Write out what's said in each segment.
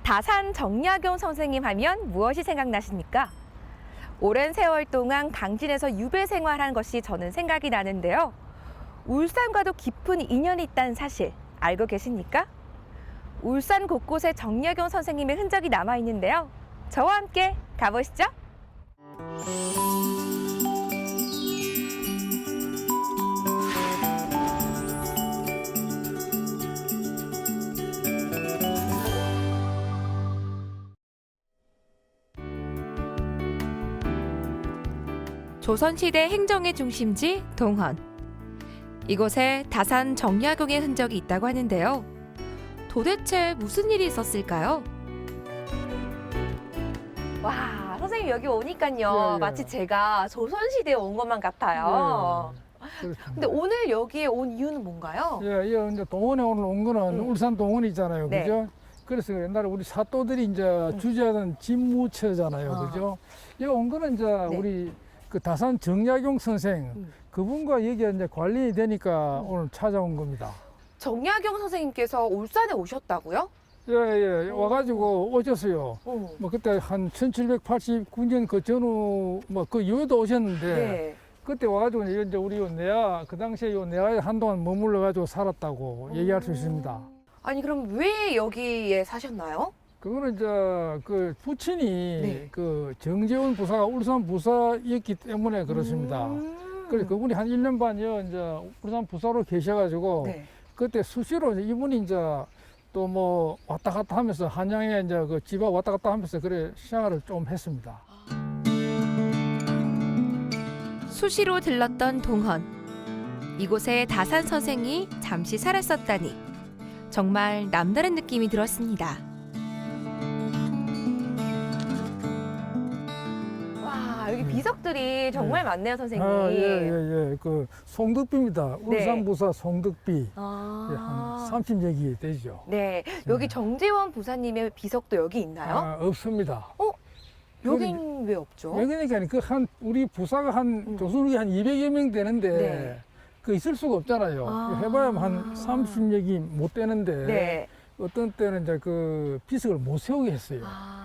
다산 정약용 선생님 하면 무엇이 생각나십니까? 오랜 세월 동안 강진에서 유배 생활한 것이 저는 생각이 나는데요. 울산과도 깊은 인연이 있다는 사실 알고 계십니까? 울산 곳곳에 정약용 선생님의 흔적이 남아 있는데요. 저와 함께 가보시죠. 조선시대 행정의 중심지 동헌. 이곳에 다산 정약용의 흔적이 있다고 하는데요. 도대체 무슨 일이 있었을까요? 와, 선생님 여기 오니까요. 예. 마치 제가 조선시대에 온 것만 같아요. 그렇습니다. 근데 오늘 여기에 온 이유는 뭔가요? 예, 이제 동원에 오늘 온 거는 울산 동원이잖아요, 네. 그죠? 그래서 옛날에 우리 사또들이 이제 주재하던 진무처잖아요, 그죠? 여기 온 거는 이제 네. 우리 그 다산 정약용 선생 그분과 여기 이제 관련이 되니까 오늘 찾아온 겁니다. 정약용 선생님께서 울산에 오셨다고요? 예, 와가지고 오셨어요. 뭐 그때 한 1789년 그 전후 뭐 그 이후에도 오셨는데 네. 그때 와가지고 이제 우리 요 내야 그 당시에 요 내야에 한동안 머물러 가지고 살았다고 얘기할 수 있습니다. 아니 그럼 왜 여기에 사셨나요? 그거는 이제 그 부친이 네. 그 정재원 부사가 울산 부사였기 때문에 그렇습니다. 그래서 그분이 한 1년 반여 이제 울산 부사로 계셔가지고 네. 그때 수시로 이제 이분이 이제 또 뭐 왔다 갔다 하면서 한양에 이제 그 집에 왔다 갔다 하면서 그래 생활을 좀 했습니다. 수시로 들렀던 동헌. 이곳에 다산 선생이 잠시 살았었다니 정말 남다른 느낌이 들었습니다. 와, 여기 비석들이 정말 많네요, 선생님. 예. 그 송덕비입니다. 네. 울산 부사 송덕비. 예, 아. 한 30여기 되죠. 네, 여기 정재원 부사님의 비석도 여기 있나요? 아, 없습니다. 여긴 왜 없죠? 그러니까 그 한 우리 부사가 한 조선국이 한 200여 명 되는데 네. 그 있을 수가 없잖아요. 아. 해봐야 한 30여기 못 되는데 네. 어떤 때는 이제 그 비석을 못 세우게 했어요.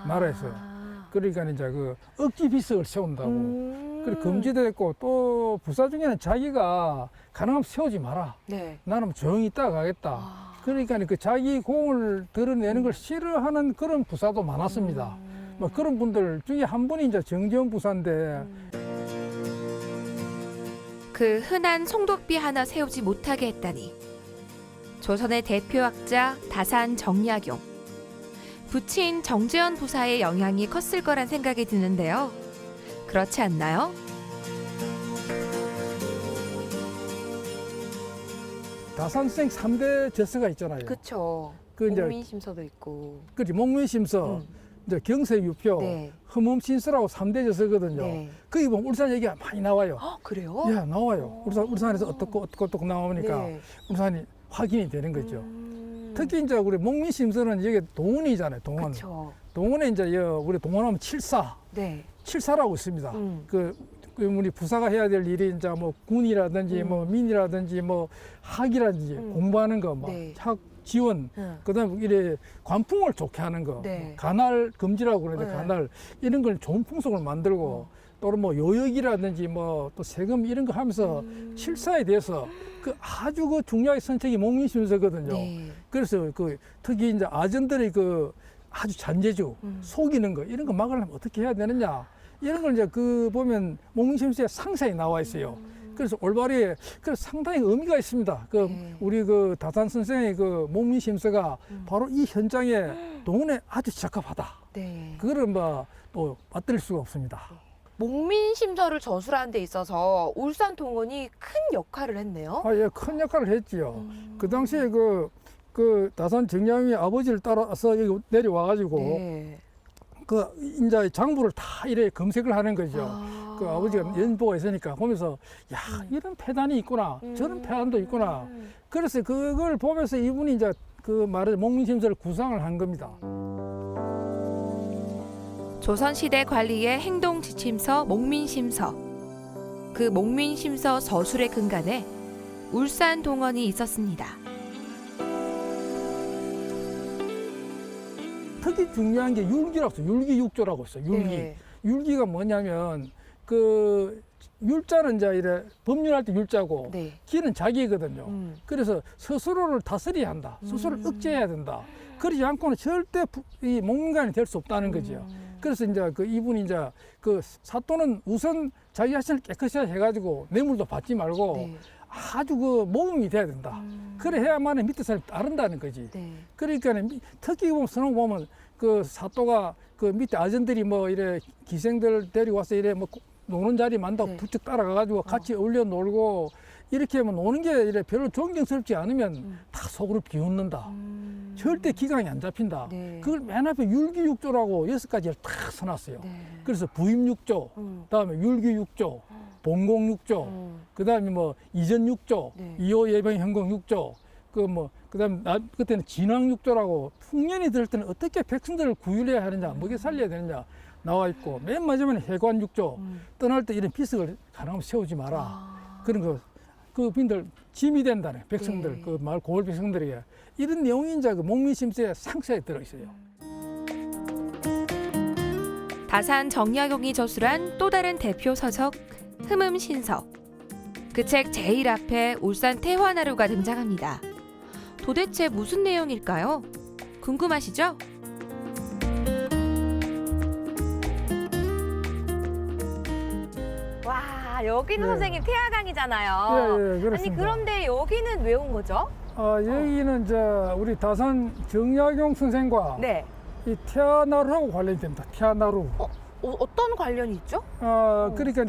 나라에서. 그러니까 이제 그 억지 비석을 세운다고. 그래 금지됐고 또 부사 중에는 자기가 가능하면 세우지 마라. 네. 나는 조용히 있다가 가겠다. 그러니까 그 자기 공을 드러내는 걸 싫어하는 그런 부사도 많았습니다. 뭐 그런 분들 중에 한 분이 이제 정재원 부사인데 그 흔한 송독비 하나 세우지 못하게 했다니. 조선의 대표학자 다산 정약용. 부친 정재원 부사의 영향이 컸을 거란 생각이 드는데요. 그렇지 않나요? 다산생 3대 저서가 있잖아요. 그렇죠. 그 이제 목민심서도 있고. 그렇지 목민심서, 이제 경세유표, 네. 흠음신서라고 3대 저서거든요. 네. 거기 보면 울산 얘기가 많이 나와요. 그래요? 예, 나와요. 울산에서 어떻고 나오니까 네. 울산이 확인이 되는 거죠. 특히 이제 우리 목민심서는 여기 동원이잖아요. 동원. 그렇죠. 동원에 이제 우리 동원하면 칠사, 네. 칠사라고 있습니다. 그 우리 부사가 해야 될 일이 이제 뭐 군이라든지 뭐 민이라든지 뭐 학이라든지 공부하는 거, 뭐 네. 학 지원, 그다음에 이래 관풍을 좋게 하는 거, 네. 뭐 간할 금지라고 그러는데 네. 간할 이런 걸 좋은 풍속을 만들고 또 뭐 요역이라든지 뭐 또 세금 이런 거 하면서 칠사에 대해서 그 아주 그 중요하게 선책이 목민심서거든요. 네. 그래서 그 특히 이제 아전들의 그 아주 잔재주, 속이는 거 이런 거 막으려면 어떻게 해야 되느냐 이런 걸 이제 그 보면 목민심서에 상세히 나와 있어요. 그래서 올바리 그래서 상당히 의미가 있습니다. 그 우리 그 다산 선생의 그 목민심서가 바로 이 현장에 동원에 아주 적합하다. 네. 그거를 뭐 또 맞들일 수가 없습니다. 목민심서를 저술하는 데 있어서 울산 동원이 큰 역할을 했네요. 아, 예, 큰 역할을 했지요. 그 당시에 그 다산 정약용의 아버지를 따라서 여기 내려와가지고 네. 그 이제 장부를 다 이래 검색을 하는 거죠. 그 아버지가 연보가 있으니까 보면서 야 이런 폐단이 있구나, 저런 폐단도 있구나. 그래서 그걸 보면서 이분이 이제 그 말을 목민심서를 구상을 한 겁니다. 조선시대 관리의 행동지침서 목민심서. 그 목민심서 서술의 근간에 울산 동원이 있었습니다. 특히 중요한 게 율기라고 있어요. 율기육조라고 있어요. 율기. 네. 율기가 뭐냐면 그 율자는 이제 이래 법률할 때 율자고 네. 기는 자기거든요. 그래서 스스로를 다스려야 한다. 스스로를 음. 억제해야 된다. 그러지 않고는 절대 이 목민간이 될 수 없다는 거죠. 그래서 이제 그 이분이 이제 그 사또는 우선 자기 자신을 깨끗이 해가지고 뇌물도 받지 말고 네. 아주 그 모범이 돼야 된다. 그래 해야만 밑에 사람이 따른다는 거지. 네. 그러니까 특히 보면 선홍 보면 그 사또가 그 밑에 아전들이 뭐 이래 기생들 데리고 와서 이래 뭐 노는 자리 만다고 네. 부쩍 따라가가지고 같이 어울려 놀고 이렇게 하면 노는 게 이래 별로 존경스럽지 않으면 다 속으로 비웃는다. 절대 기강이 안 잡힌다. 네. 그걸 맨 앞에 율기육조라고 6가지를 딱 써놨어요. 네. 그래서 부임육조, 그다음에 율기육조, 봉공육조, 그다음에 뭐 이전육조, 네. 이호예병현공육조, 그다음 그때는 진왕육조라고 풍년이 들 때는 어떻게 백성들을 구휼해야 하느냐, 먹여 살려야 되느냐 나와 있고 맨 마지막에 해관육조, 떠날 때 이런 비석을 가능하면 세우지 마라. 그런 그 빈들 짐이 된다네 백성들 네. 그 마을 고을 백성들에게 이런 내용이 이제 그 목민심서의 상세에 들어 있어요. 다산 정약용이 저술한 또 다른 대표 서적 흠음신서. 그 책 제일 앞에 울산 태화나루가 등장합니다. 도대체 무슨 내용일까요? 궁금하시죠? 와, 여기는 네. 선생님 태화강이잖아요. 예, 예, 그렇습니다. 아니 그런데 여기는 왜 온 거죠? 여기는 우리 다산 정약용 선생과 네. 이 태아나루하고 관련이 됩니다. 태아나루. 어떤 관련이 있죠? 그러니까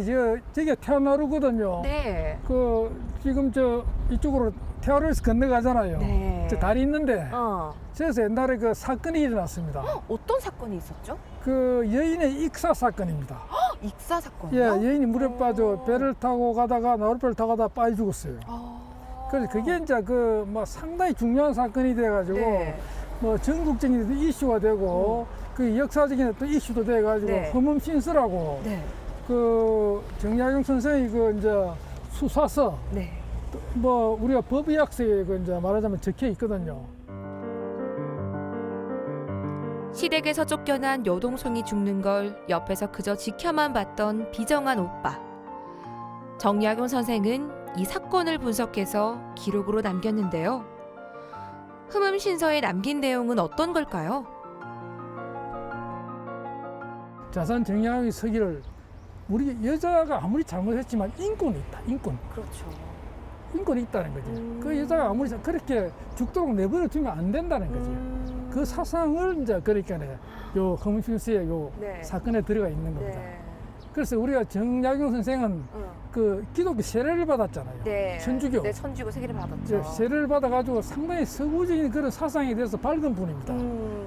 저게 태아나루거든요. 네. 지금 이쪽으로 태화로에서 건너가잖아요. 네. 저 다리 있는데 어. 저기서 옛날에 그 사건이 일어났습니다. 어떤 사건이 있었죠? 그 여인의 익사 사건입니다. 익사 예, 사건이요? 여인이 물에 빠져 배를 타고 가다가 나룻배를 타고 가다가 빠져 죽었어요. 그래서 그게 이제 뭐 상당히 중요한 사건이 돼가지고 네. 뭐 전국적인 이슈가 되고 그 역사적인 어떤 이슈도 돼가지고 네. 흠음신서라고 네. 그 정약용 선생이 이제 수사서 네. 뭐 우리가 법의학서에 이제 말하자면 적혀 있거든요. 시댁에서 쫓겨난 여동생이 죽는 걸 옆에서 그저 지켜만 봤던 비정한 오빠. 정약용 선생은 이 사건을 분석해서 기록으로 남겼는데요. 흠음신서에 남긴 내용은 어떤 걸까요? 자산 정약용의 서기를 우리 여자가 아무리 잘못했지만 인권이 있다. 그렇죠. 인권이 있다는 거지. 그 여자가 아무리 그렇게 죽도록 내버려 두면 안 된다는 거지. 그 사상을 이제 그러니까 요 흠음신서의 요 네. 사건에 들어가 있는 겁니다. 네. 그래서 우리가 정약용 선생은 그 기독교 세례를 받았잖아요. 네. 천주교. 네, 천주교 세계를 받았죠. 이제 세례를 받아가지고 상당히 서구적인 그런 사상에 대해서 밝은 분입니다.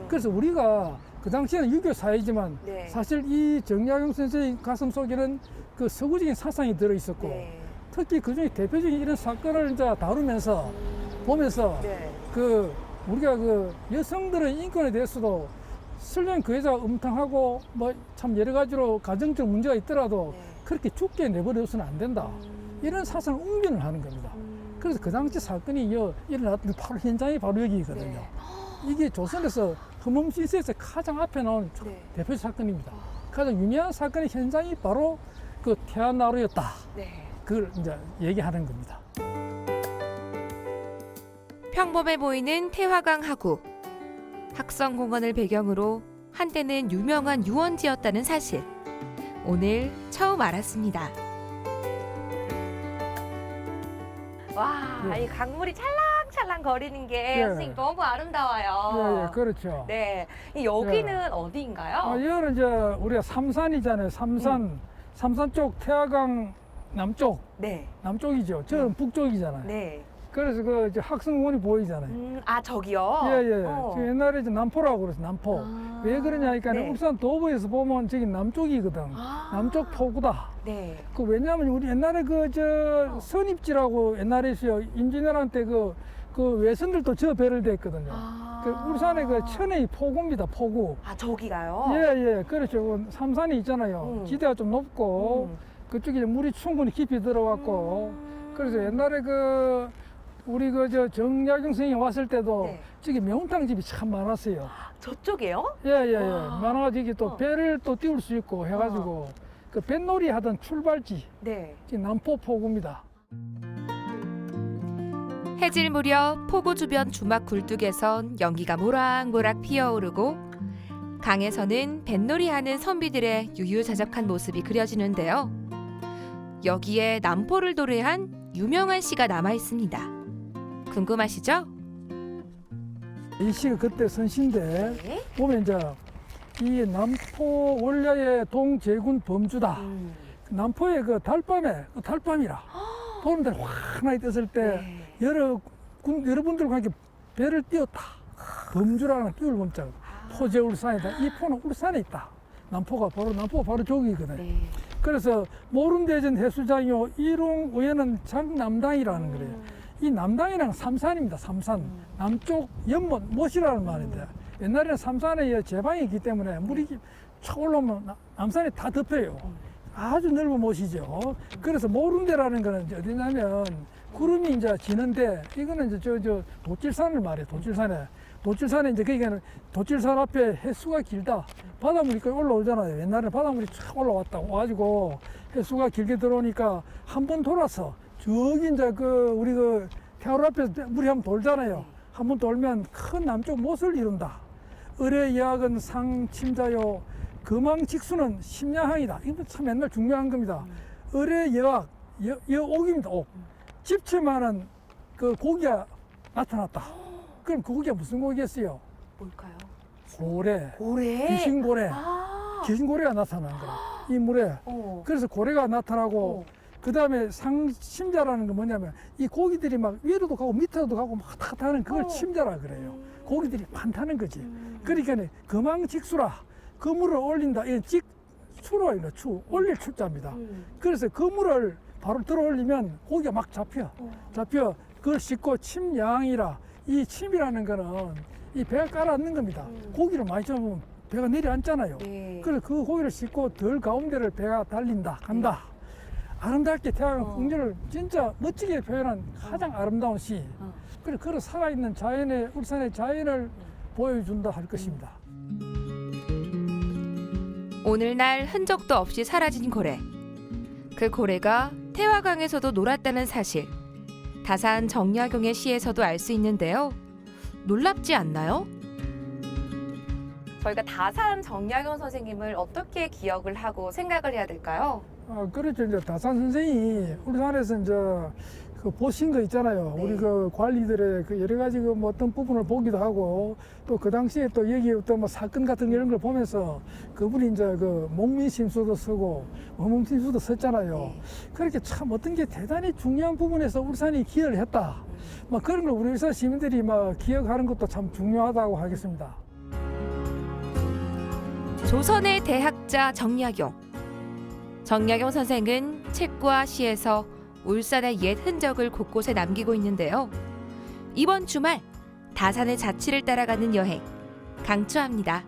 그래서 우리가 그 당시에는 유교 사회지만 네. 사실 이 정약용 선생의 가슴 속에는 그 서구적인 사상이 들어 있었고 네. 특히 그중에 대표적인 이런 사건을 이제 다루면서 보면서 네. 그 우리가 그 여성들의 인권에 대해서도 설령 그 여자가 음탕하고 뭐 참 여러 가지로 가정적 문제가 있더라도 네. 그렇게 죽게 내버려둬서는 안 된다. 이런 사상을 웅변을 하는 겁니다. 그래서 그 당시 사건이 일어났던 바로 현장이 바로 여기거든요. 네. 이게 조선에서 흠음신서에서 가장 앞에 나온 네. 대표 사건입니다. 가장 유명한 사건의 현장이 바로 그 태안나루였다. 네. 그걸 이제 얘기하는 겁니다. 평범해 보이는 태화강 하구. 학성공원을 배경으로 한때는 유명한 유원지였다는 사실. 오늘 처음 알았습니다. 와, 네. 이 강물이 찰랑찰랑 거리는 게 네. 선생님 너무 아름다워요. 예, 그렇죠. 네, 여기는 어디인가요? 여기는 이제 우리가 삼산이잖아요. 삼산 쪽 태화강 남쪽, 네, 남쪽이죠. 저는 북쪽이잖아요. 네. 그래서 이제 학성공원이 보이잖아요. 저기요? 예. 어. 저 옛날에 이제 남포라고 그랬어요. 남포. 아, 왜 그러냐 하니까 네. 울산 도보에서 보면 저기 남쪽이거든. 아. 남쪽 포구다. 네. 왜냐하면 우리 옛날에 선입지라고 옛날에 있어요. 임진왜란 때 그 외선들도 저 배를 댔거든요. 울산의 천의 포구입니다. 포구. 저기가요? 예. 그렇죠. 삼산이 있잖아요. 지대가 좀 높고 그쪽에 물이 충분히 깊이 들어왔고 그래서 옛날에 우리 저 정약용 선생님 왔을 때도 네. 저기 매운탕 집이 참 많았어요. 저쪽이에요? 예예예. 와. 많아가지고 또 어. 배를 또 띄울 수 있고 해가지고 그 뱃놀이 하던 출발지 네. 지금 남포 포구입니다. 해질 무렵 포구 주변 주막 굴뚝에선 연기가 모락모락 피어오르고 강에서는 뱃놀이하는 선비들의 유유자적한 모습이 그려지는데요. 여기에 남포를 도래한 유명한 시가 남아 있습니다. 궁금하시죠? 이 시가 그때 선시인데 네. 보면 이제 이 남포 원래의 동제군 범주다. 남포의 그 달밤에 그 달밤이라 보름달 환하게 떴을 때 네. 여러분들과 함께 배를 띄웠다. 범주라는 띄울 범자. 포제 울산이다. 이 포는 울산에 있다. 남포가 바로 저기거든. 네. 그래서 모름대전 해수장이요 일홍우에는 장남당이라는 거래요. 이 남당이랑 삼산입니다. 삼산. 남쪽 연못 못이라는 말인데 옛날에는 삼산에 제방이 있기 때문에 물이 차 올라오면 남산이 다 덮여요. 아주 넓은 못이죠. 그래서 모름대라는 거는 이제 어디냐면 구름이 이제 지는데 이거는 이제 저 도질산을 말해요. 도질산에 이제 그러니까 도질산 앞에 해수가 길다. 바닷물이 거의 올라오잖아요. 옛날에 바닷물이 쫙 올라왔다. 와가지고 해수가 길게 들어오니까 한 번 돌아서 저기 이제 우리 태화로 앞에서 물이 한번 돌잖아요. 한 번 돌면 큰 남쪽 못을 이룬다. 을의 예학은 상침자요. 금왕직수는 심야항이다. 이거 참 옛날 중요한 겁니다. 을의 예학, 여옥입니다. 옥. 집채만은 그 고기가 나타났다. 그럼 그 고기가 무슨 고기였어요? 뭘까요? 고래, 고래. 귀신고래. 아. 귀신고래가 나타난 거라. 이 물에. 어. 그래서 고래가 나타나고 그 다음에 상침자라는 건 뭐냐면 이 고기들이 막 위로도 가고 밑으로도 가고 막 왔다 갔다 하는 그걸 침자라 그래요. 고기들이 많다는 거지. 그러니까 금왕직수라. 그물을 올린다. 이건 직수로 추 올릴 출자입니다. 그래서 그물을 바로 들어 올리면 고기가 막 잡혀. 그걸 싣고 침양이라. 이 침이라는 거는 이 배가 깔아앉는 겁니다. 고기를 많이 잡으면 배가 내려앉잖아요. 네. 그래서 그 고기를 싣고 덜 가운데를 배가 간다. 아름답게 태양의 풍경을 진짜 멋지게 표현한 가장 아름다운 시. 그래서 그런 살아있는 자연의 울산의 자연을 보여준다 할 것입니다. 오늘날 흔적도 없이 사라진 고래. 그 고래가 태화강에서도 놀았다는 사실. 다산 정약용의 시에서도 알 수 있는데요. 놀랍지 않나요? 저희가 다산 정약용 선생님을 어떻게 기억을 하고 생각을 해야 될까요? 그렇죠. 이제 다산 선생이 울산에서 이제 그 보신 거 있잖아요. 네. 우리 그 관리들의 그 여러 가지 뭐 어떤 부분을 보기도 하고 또 그 당시에 또 여기 어떤 뭐 사건 같은 이런 걸 보면서 그분이 이제 그 목민심수도 쓰고 어몽심수도 썼잖아요. 네. 그렇게 참 어떤 게 대단히 중요한 부분에서 울산이 기여를 했다. 막 그런 걸 우리 울산 시민들이 막 기억하는 것도 참 중요하다고 하겠습니다. 조선의 대학자 정약용. 정약용 선생은 책과 시에서 울산의 옛 흔적을 곳곳에 남기고 있는데요. 이번 주말 다산의 자취를 따라가는 여행 강추합니다.